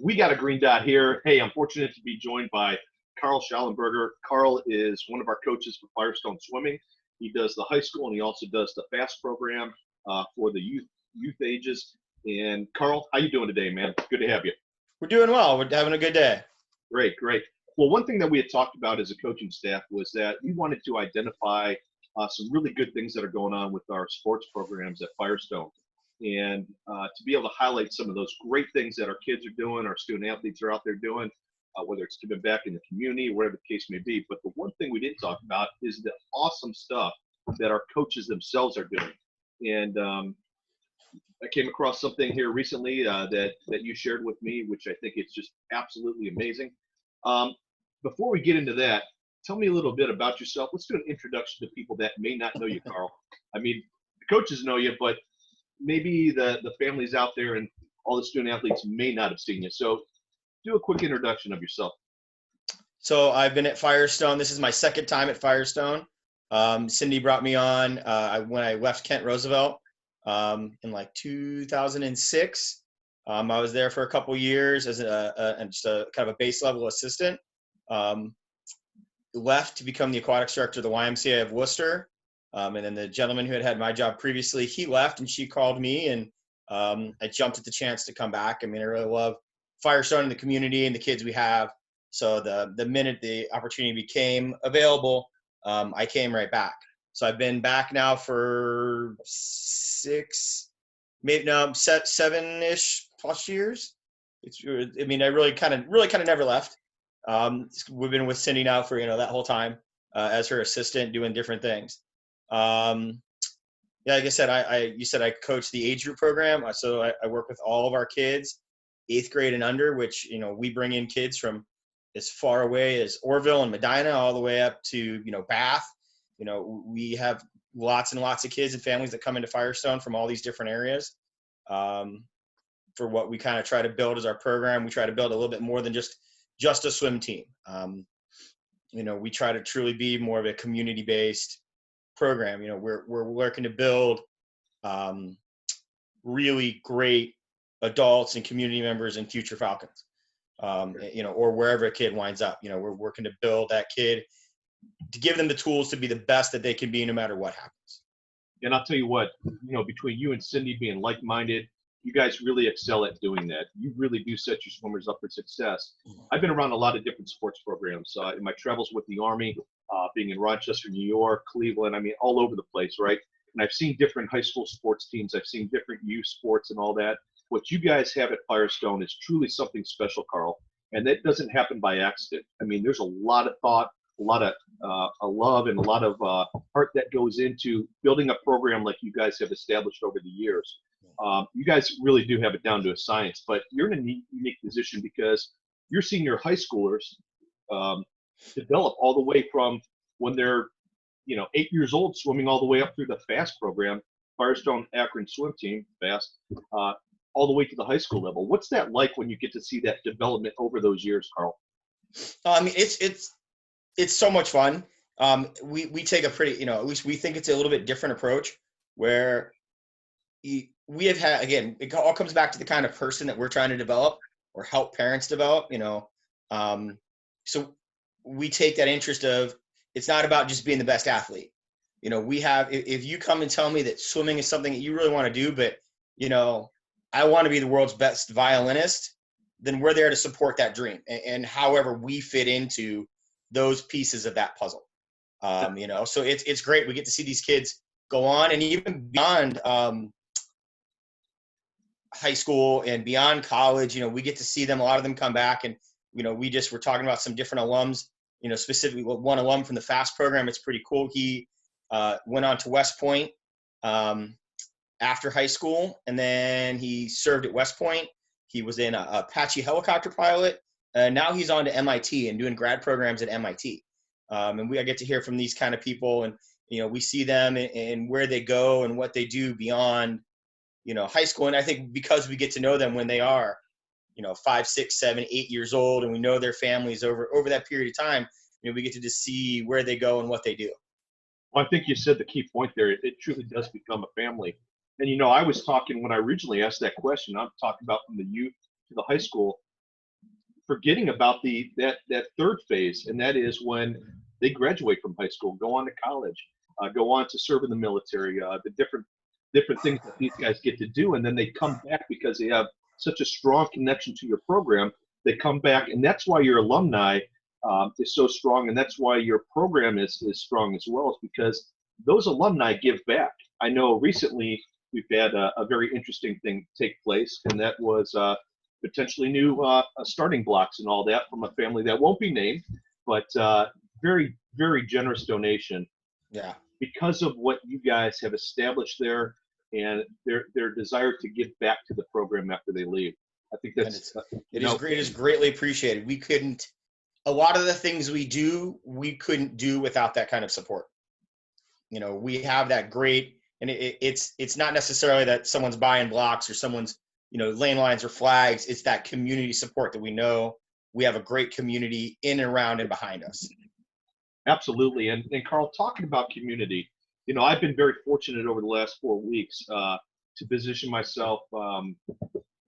We got a green dot here. Hey, I'm fortunate to be joined by Carl Shallenberger. Carl is one of our coaches for Firestone Swimming. He does the high school and he also does the FAST program for the youth ages. And Carl, how you doing today, man? Good to have you. We're doing well. We're having a good day. Great, great. Well, one thing that we had talked about as a coaching staff was that we wanted to identify some really good things that are going on with our sports programs at Firestone. And to be able to highlight some of those great things that our kids are doing, our student athletes are out there doing, whether it's giving back in the community or whatever the case may be. But the one thing we didn't talk about is the awesome stuff that our coaches themselves are doing. And I came across something here recently that you shared with me, which I think it's just absolutely amazing. Before we get into that, tell me a little bit about yourself. Let's do an introduction to people that may not know you, Carl. I mean, the coaches know you, but maybe the families out there and all the student athletes may not have seen you. So do a quick introduction of yourself. So I've been at Firestone. This is my second time at Firestone. Cindy brought me on when I left Kent Roosevelt in like 2006. I was there for a couple years as just a kind of a base level assistant. Left to become the aquatics director of the YMCA of Worcester. And then the gentleman who had my job previously, he left and she called me and I jumped at the chance to come back. I mean, I really love Firestone and the community and the kids we have. So the minute the opportunity became available, I came right back. So I've been back now for 7-ish plus years. I really kind of never left. We've been with Cindy now for, that whole time as her assistant doing different things. Like I said, you said I coach the age group program. So I work with all of our kids, 8th grade and under, which, we bring in kids from as far away as Orville and Medina all the way up to, Bath. We have lots and lots of kids and families that come into Firestone from all these different areas. For what we kind of try to build as our program, we try to build a little bit more than just a swim team. We try to truly be more of a community-based program. We're working to build really great adults and community members and future Falcons, or wherever a kid winds up. We're working to build that kid to give them the tools to be the best that they can be no matter what happens. And I'll tell you what, between you and Cindy being like-minded, you guys really excel at doing that. You really do set your swimmers up for success. I've been around a lot of different sports programs in my travels with the Army, being in Rochester, New York, Cleveland, all over the place, right? And I've seen different high school sports teams. I've seen different youth sports and all that. What you guys have at Firestone is truly something special, Carl. And that doesn't happen by accident. There's a lot of thought, a lot of love, and a lot of heart that goes into building a program like you guys have established over the years. You guys really do have it down to a science, but you're in a unique position because you're seeing your high schoolers develop all the way from when they're 8 years old, swimming all the way up through the FAST program, Firestone Akron Swim Team, FAST, all the way to the high school level. What's that like when you get to see that development over those years, Carl? It's so much fun. We take a pretty, at least we think it's a little bit different approach where we have had, again, it all comes back to the kind of person that we're trying to develop or help parents develop, so we take that interest of, it's not about just being the best athlete. We have, if you come and tell me that swimming is something that you really want to do, but, I want to be the world's best violinist, then we're there to support that dream. And however we fit into those pieces of that puzzle, so it's great. We get to see these kids go on and even beyond high school and beyond college, we get to see them, a lot of them come back and, we're talking about some different alums, specifically one alum from the FAST program. It's pretty cool. He went on to West Point after high school, and then he served at West Point. He was in a Apache helicopter pilot. Now he's on to MIT and doing grad programs at MIT. And I get to hear from these kind of people, and, we see them and where they go and what they do beyond, high school. And I think because we get to know them when they are, 5, 6, 7, 8 years old, and we know their families over that period of time, we get to just see where they go and what they do. Well, I think you said the key point there. It truly does become a family. And, I was talking when I originally asked that question, I'm talking about from the youth to the high school. forgetting about that third phase, and that is when they graduate from high school, go on to college, go on to serve in the military, the different things that these guys get to do, and then they come back because they have such a strong connection to your program. They come back, and that's why your alumni is so strong, and that's why your program is strong as well, is because those alumni give back. I know recently we've had a very interesting thing take place, and that was potentially new starting blocks and all that from a family that won't be named, but very, very generous donation. Yeah. Because of what you guys have established there and their desire to give back to the program after they leave. I think that's it is greatly appreciated. We couldn't, a lot of the things we do, we couldn't do without that kind of support. You know, we have that great, and it's not necessarily that someone's buying blocks or someone's, you know, lane lines or flags. It's that community support that we know we have a great community in and around and behind us. Absolutely. And Carl, talking about community, you know, I've been very fortunate over the last 4 weeks to position myself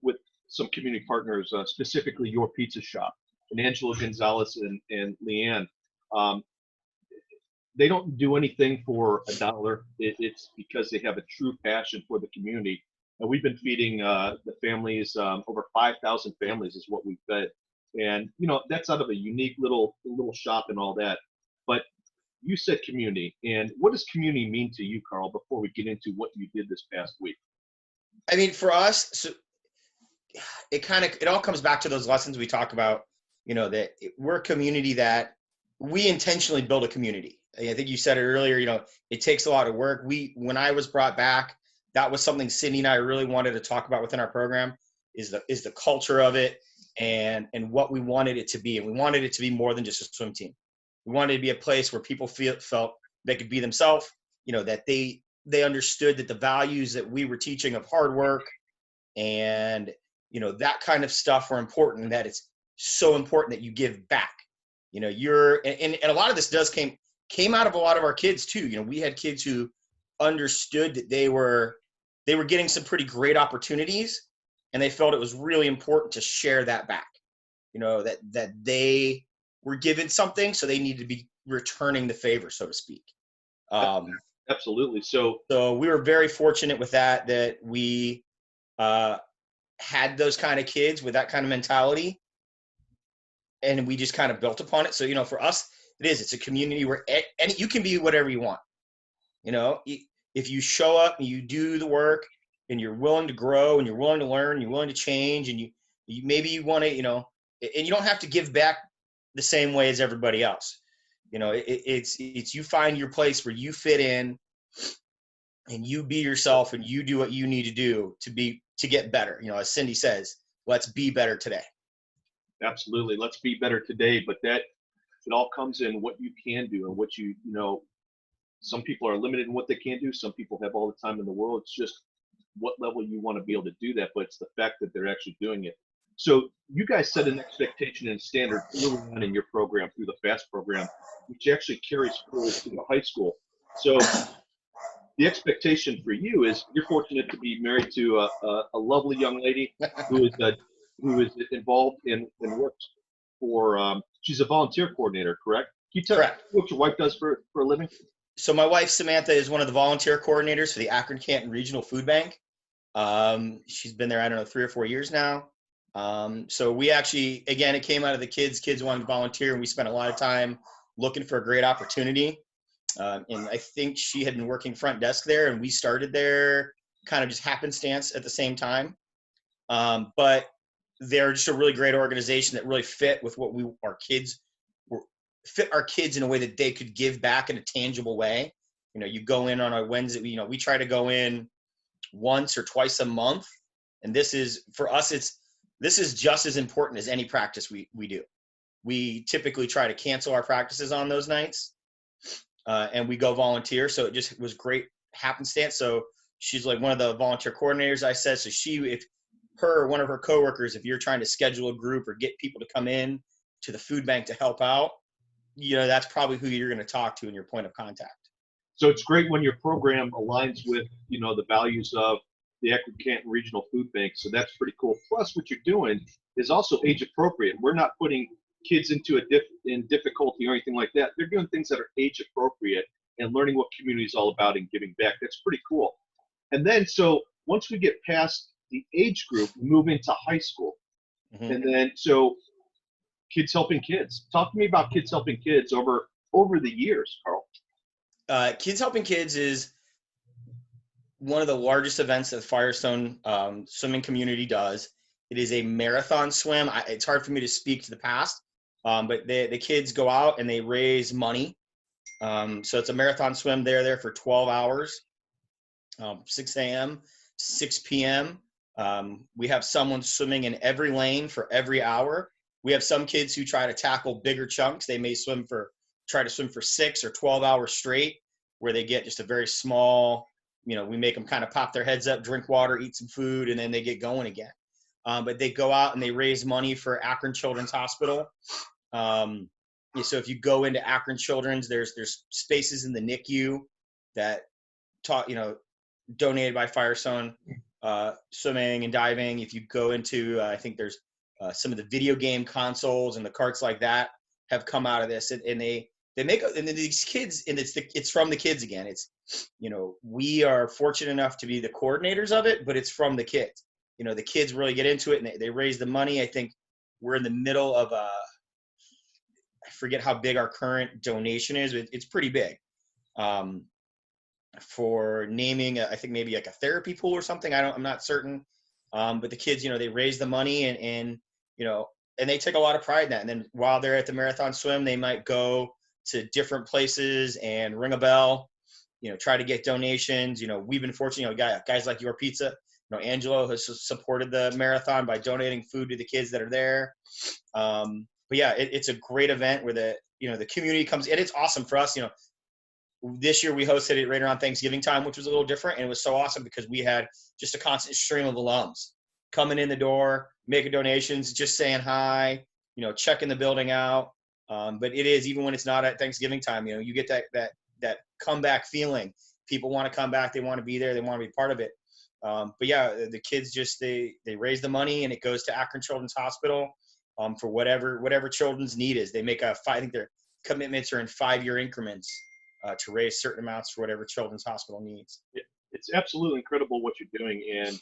with some community partners, specifically Your Pizza Shop, and Angela Gonzalez and Leanne. They don't do anything for $1. It's because they have a true passion for the community. And we've been feeding the families, over 5,000 families is what we've fed. And, you know, that's out of a unique little shop and all that. But you said community, and what does community mean to you, Carl, before we get into what you did this past week? I mean, for us, so it all comes back to those lessons we talk about, you know, that we're a community that we intentionally build a community. I think you said it earlier, you know, it takes a lot of work. When I was brought back, that was something Cindy and I really wanted to talk about within our program is the culture of it and what we wanted it to be. And we wanted it to be more than just a swim team. We wanted it to be a place where people felt they could be themselves, you know, that they understood that the values that we were teaching of hard work and, you know, that kind of stuff were important, and that it's so important that you give back. You know, and a lot of this came out of a lot of our kids too. You know, we had kids who understood that they were getting some pretty great opportunities, and they felt it was really important to share that back. You know, that they were given something, so they need to be returning the favor, so to speak. Absolutely. So we were very fortunate with that we had those kind of kids with that kind of mentality, and we just kind of built upon it. So, you know, for us, it's a community where you can be whatever you want. You know, if you show up and you do the work and you're willing to grow and you're willing to learn, you're willing to change, and you maybe you want to, you know, and you don't have to give back the same way as everybody else. You know, it's you find your place where you fit in and you be yourself and you do what you need to do to get better. You know, as Cindy says, let's be better today. Absolutely. Let's be better today. But it all comes in what you can do and what you know, some people are limited in what they can do. Some people have all the time in the world. It's just what level you want to be able to do that, but it's the fact that they're actually doing it. So you guys set an expectation and standard early on in your program through the FAST program, which actually carries forward to the high school. So the expectation for you is you're fortunate to be married to a lovely young lady who is involved and works for, she's a volunteer coordinator, correct? Can you tell me what your wife does for a living? So my wife, Samantha, is one of the volunteer coordinators for the Akron Canton Regional Food Bank. She's been there, I don't know, 3 or 4 years now. So we actually, again, it came out of the kids wanting to volunteer, and we spent a lot of time looking for a great opportunity. And I think she had been working front desk there, and we started there kind of just happenstance at the same time. But they're just a really great organization that really fit with what fit our kids in a way that they could give back in a tangible way. You know, you go in on a Wednesday, you know, we try to go in once or twice a month. And this is, for us, this is just as important as any practice we do. We typically try to cancel our practices on those nights, and we go volunteer. So it just was great happenstance. So she's like one of the volunteer coordinators, I said. So one of her coworkers, if you're trying to schedule a group or get people to come in to the food bank to help out, you know, that's probably who you're going to talk to in your point of contact. So it's great when your program aligns with, you know, the values of the Akron Canton Regional Food Bank. So that's pretty cool. Plus what you're doing is also age appropriate. We're not putting kids into in difficulty or anything like that. They're doing things that are age appropriate and learning what community is all about and giving back. That's pretty cool. And then, so once we get past the age group, we move into high school. Mm-hmm. And then, so kids helping kids. Talk to me about kids helping kids over the years, Carl. Kids helping kids is one of the largest events that the Firestone swimming community does. It is a marathon swim. It's hard for me to speak to the past, but the kids go out and they raise money. So it's a marathon swim. They're there for 12 hours, 6 a.m., 6 p.m. We have someone swimming in every lane for every hour. We have some kids who try to tackle bigger chunks. They may try to swim for 6 or 12 hours straight, where they get just a very small, we make them kind of pop their heads up, drink water, eat some food, and then they get going again. But they go out and they raise money for Akron Children's Hospital. So if you go into Akron Children's, there's spaces in the NICU that donated by Firestone, swimming and diving. If you go into, I think there's some of the video game consoles and the carts like that have come out of this, and they make, and then these kids, and it's from the kids again. It's, we are fortunate enough to be the coordinators of it, but it's from the kids. The kids really get into it and they raise the money. I think we're in the middle of I forget how big our current donation is, but it's pretty big. For naming, I think maybe like a therapy pool or something. I'm not certain. But the kids, they raise the money and they take a lot of pride in that. And then while they're at the marathon swim, they might go to different places and ring a bell, try to get donations. We've been fortunate, guys like Your Pizza, Angelo has supported the marathon by donating food to the kids that are there. But yeah, it's a great event where the community comes, and it's awesome for us. This year we hosted it right around Thanksgiving time, which was a little different. And it was so awesome because we had just a constant stream of alums coming in the door, making donations, just saying hi, checking the building out. But it is, even when it's not at Thanksgiving time, you get that comeback feeling. People want to come back. They want to be there. They want to be part of it. But yeah, the kids they raise the money and it goes to Akron Children's Hospital for whatever children's need is. They make I think their commitments are in 5-year increments to raise certain amounts for whatever children's hospital needs. It's absolutely incredible what you're doing. And,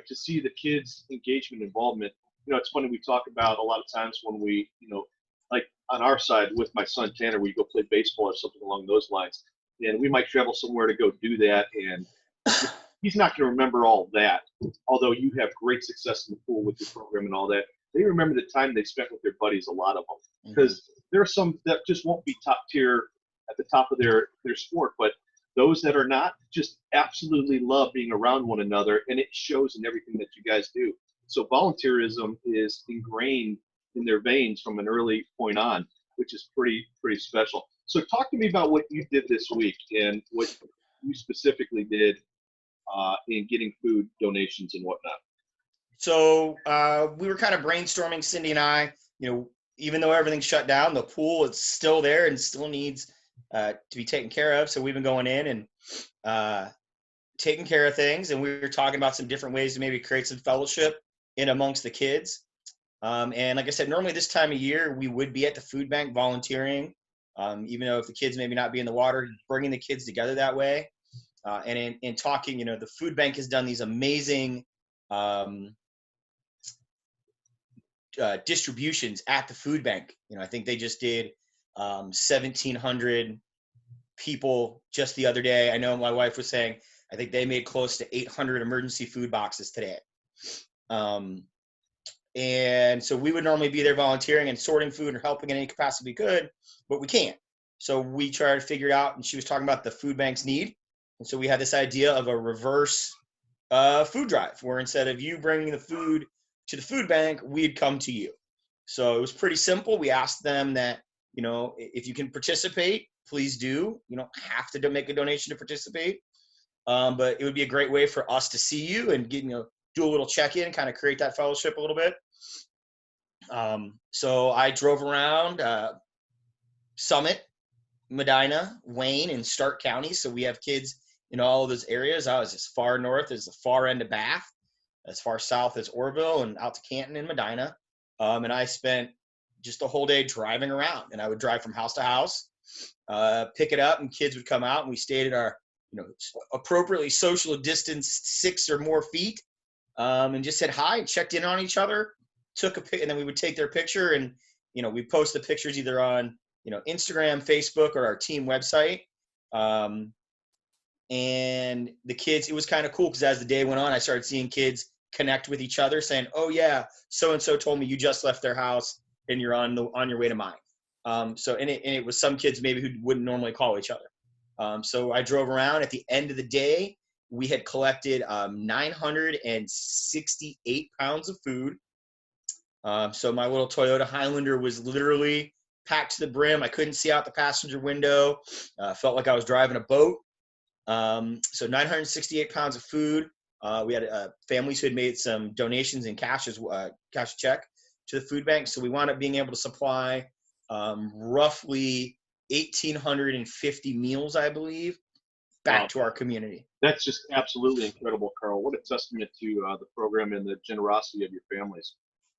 to see the kids' engagement and involvement, it's funny, we talk about a lot of times when we, like on our side with my son Tanner, we go play baseball or something along those lines, and we might travel somewhere to go do that, and he's not going to remember all that, although you have great success in the pool with your program and all that. They remember the time they spent with their buddies, a lot of them, because there are some that just won't be top tier at the top of their sport, but those that are not just absolutely love being around one another, and it shows in everything that you guys do. So volunteerism is ingrained in their veins from an early point on, which is pretty special. So talk to me about what you did this week and what you specifically did in getting food donations and whatnot. So we were kind of brainstorming, Cindy and I, even though everything's shut down, the pool is still there and still needs to be taken care of. So we've been going in and taking care of things. And we were talking about some different ways to maybe create some fellowship in amongst the kids. And like I said, normally this time of year, we would be at the food bank volunteering, even though if the kids maybe not be in the water, bringing the kids together that way. And in talking, the food bank has done these amazing distributions at the food bank. I think they just did 1,700 people just the other day. I know my wife was saying, I think they made close to 800 emergency food boxes today. And so we would normally be there volunteering and sorting food or helping in any capacity we could, but we can't. So we tried to figure it out, and she was talking about the food bank's need. And so we had this idea of a reverse food drive, where instead of you bringing the food to the food bank, we'd come to you. So it was pretty simple. We asked them that, if you can participate, please do. You don't have to make a donation to participate. But it would be a great way for us to see you and get, do a little check-in, kind of create that fellowship a little bit. So I drove around Summit, Medina, Wayne, and Stark County. So we have kids in all of those areas. I was as far north as the far end of Bath. as far south as Orville and out to Canton and Medina. And I spent just the whole day driving around, and I would drive from house to house, pick it up, and kids would come out, and we stayed at our, appropriately social distanced 6 or more feet, and just said hi, checked in on each other, took a pic, and then we would take their picture, and we post the pictures either on Instagram, Facebook, or our team website. And the kids, it was kind of cool because as the day went on, I started seeing kids connect with each other, saying, "Oh yeah, so and so told me you just left their house and you're on your way to mine." So it was some kids maybe who wouldn't normally call each other. So I drove around. At the end of the day, we had collected 968 pounds of food. So my little Toyota Highlander was literally packed to the brim. I couldn't see out the passenger window. Felt like I was driving a boat. So 968 pounds of food. We had families who had made some donations in cash check to the food bank. So we wound up being able to supply roughly 1,850 meals, I believe, back to our community. That's just absolutely incredible, Carl. What a testament to the program and the generosity of your families.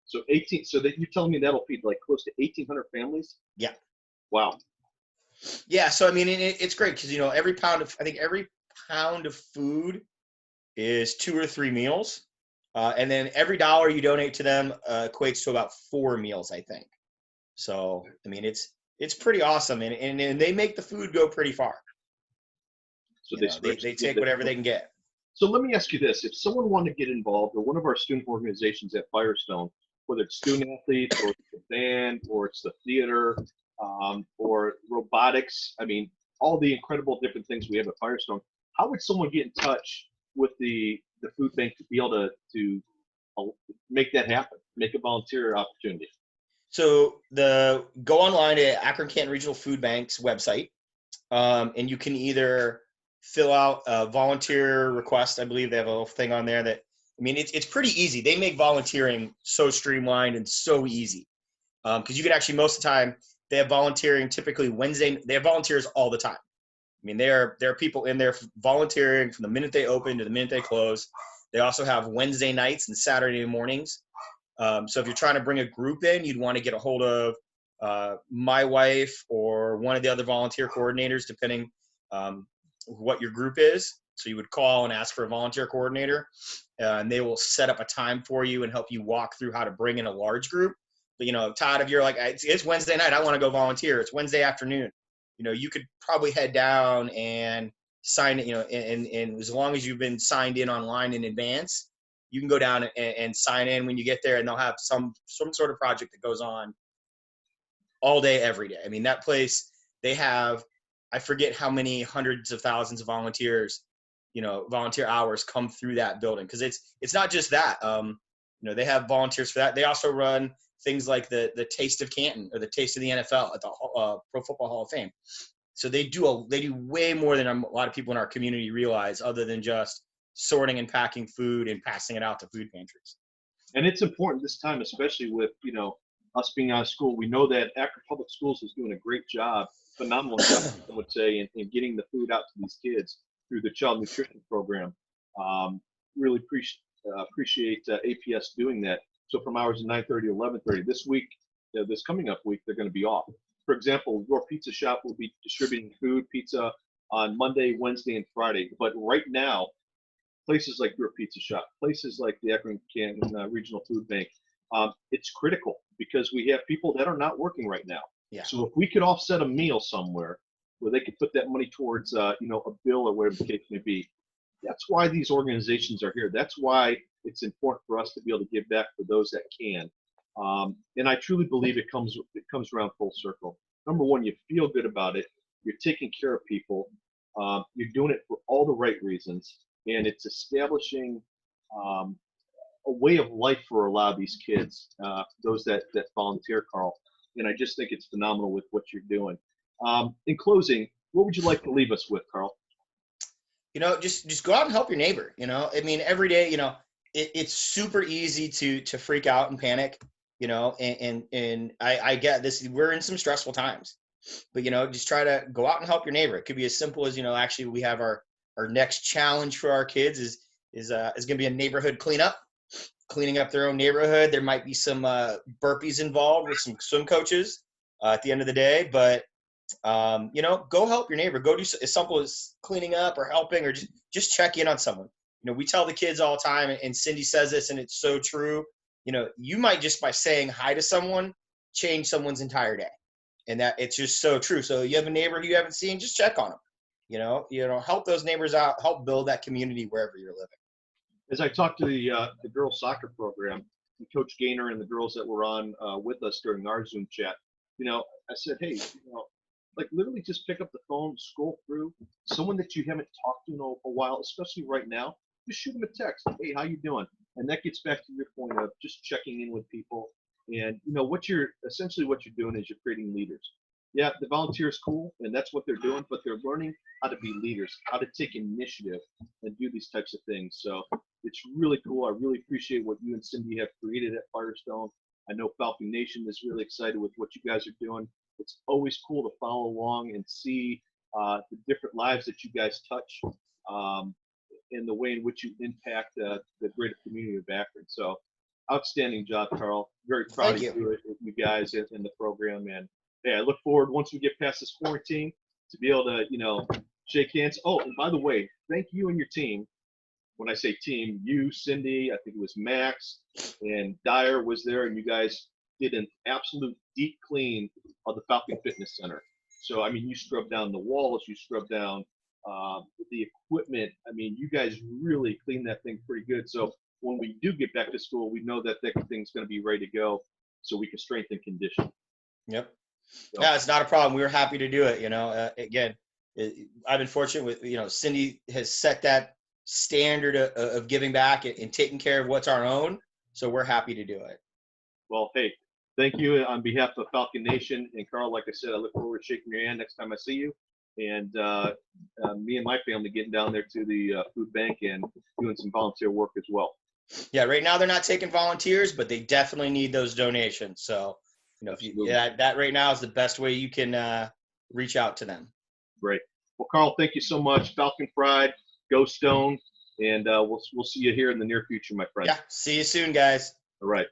So that you're telling me that'll feed like close to 1,800 families? Yeah. Wow. Yeah. So, I mean, it's great because, every pound of food is 2 or 3 meals. And then every dollar you donate to them equates to about 4 meals, I think. So, I mean, it's pretty awesome. And they make the food go pretty far. So they take whatever they can get. So let me ask you this. If someone wanted to get involved, or one of our student organizations at Firestone, whether it's student athletes or it's the band or it's the theater or robotics, I mean, all the incredible different things we have at Firestone, how would someone get in touch with the food bank to be able to make that happen, make a volunteer opportunity? So go online to Akron Canton Regional Food Bank's website, and you can either fill out a volunteer request. I believe they have a little thing on there that, I mean, it's pretty easy. They make volunteering so streamlined and so easy. Because you could actually, most of the time, they have volunteering typically Wednesday. They have volunteers all the time. I mean, there are people in there volunteering from the minute they open to the minute they close. They also have Wednesday nights and Saturday mornings. So if you're trying to bring a group in, you'd want to get a hold of my wife or one of the other volunteer coordinators, depending what your group is. So you would call and ask for a volunteer coordinator, and they will set up a time for you and help you walk through how to bring in a large group. But, Todd, if you're like, it's Wednesday night, I want to go volunteer. It's Wednesday afternoon. You could probably head down and sign it, and as long as you've been signed in online in advance, you can go down and sign in when you get there, and they'll have some sort of project that goes on all day, every day. I mean, that place, they have, I forget how many hundreds of thousands of volunteers, volunteer hours come through that building. Cause it's not just that, they have volunteers for that. They also run things like the Taste of Canton or the Taste of the NFL at the Pro Football Hall of Fame. So they do way more than a lot of people in our community realize, other than just sorting and packing food and passing it out to food pantries. And it's important this time, especially with, us being out of school. We know that Akron Public Schools is doing a great job, phenomenal job, I would say, in getting the food out to these kids through the child nutrition program. Really appreciate APS doing that. So from hours of 9:30 to 11:30 this week, this coming up week, they're going to be off. For example, your pizza shop will be distributing food, pizza on Monday, Wednesday, and Friday. But right now, places like your pizza shop, places like the Akron Canton Regional Food Bank, it's critical because we have people that are not working right now. Yeah. So if we could offset a meal somewhere where they could put that money towards, a bill or whatever the case may be, that's why these organizations are here. That's why it's important for us to be able to give back for those that can. And I truly believe it comes around full circle. Number one, you feel good about it. You're taking care of people. You're doing it for all the right reasons. And it's establishing a way of life for a lot of these kids, those that volunteer, Carl. And I just think it's phenomenal with what you're doing. In closing, what would you like to leave us with, Carl? Just go out and help your neighbor. I mean, every day, it's super easy to freak out and panic, and I get this. We're in some stressful times, but, just try to go out and help your neighbor. It could be as simple as, actually we have our next challenge for our kids is going to be a neighborhood cleanup. cleaning up their own neighborhood. There might be some burpees involved with some swim coaches at the end of the day, but go help your neighbor. Go do as simple as cleaning up or helping, or just check in on someone. We tell the kids all the time, and Cindy says this, and it's so true. You might just by saying hi to someone change someone's entire day, and that it's just so true. So you have a neighbor who you haven't seen, just check on them. Help those neighbors out, help build that community wherever you're living. As I talked to the girls soccer program, and Coach Gaynor and the girls that were on with us during our Zoom chat, I said, hey, like literally just pick up the phone, scroll through someone that you haven't talked to in a while, especially right now. Just shoot them a text. Hey, how you doing? And that gets back to your point of just checking in with people. And what you're doing is you're creating leaders. Yeah, the volunteer is cool, and that's what they're doing, but they're learning how to be leaders, how to take initiative and do these types of things. So it's really cool. I really appreciate what you and Cindy have created at Firestone. I know Falcon Nation is really excited with what you guys are doing. It's always cool to follow along and see the different lives that you guys touch and the way in which you impact the greater community of Akron. So outstanding job, Carl. Very proud of you guys in the program. And hey, I look forward, once we get past this quarantine, to be able to, shake hands. Oh, and by the way, thank you and your team. When I say team, you, Cindy, I think it was Max, and Dyer was there, and you guys did an absolute deep clean of the Falcon Fitness Center. So, I mean, you scrubbed down the walls, you scrubbed down the equipment. I mean, you guys really cleaned that thing pretty good. So when we do get back to school, we know that thing's going to be ready to go so we can strengthen condition. Yep. So. Yeah, it's not a problem. We were happy to do it. Again, I've been fortunate with, Cindy has set that standard of giving back and taking care of what's our own. So we're happy to do it. Well, hey, thank you on behalf of Falcon Nation. And Carl, like I said, I look forward to shaking your hand next time I see you. And me and my family getting down there to the food bank and doing some volunteer work as well. Yeah, right now they're not taking volunteers, but they definitely need those donations. So, that right now is the best way you can reach out to them. Great. Well, Carl, thank you so much. Falcon Pride, go Stone, and we'll see you here in the near future, my friend. Yeah, see you soon, guys. All right.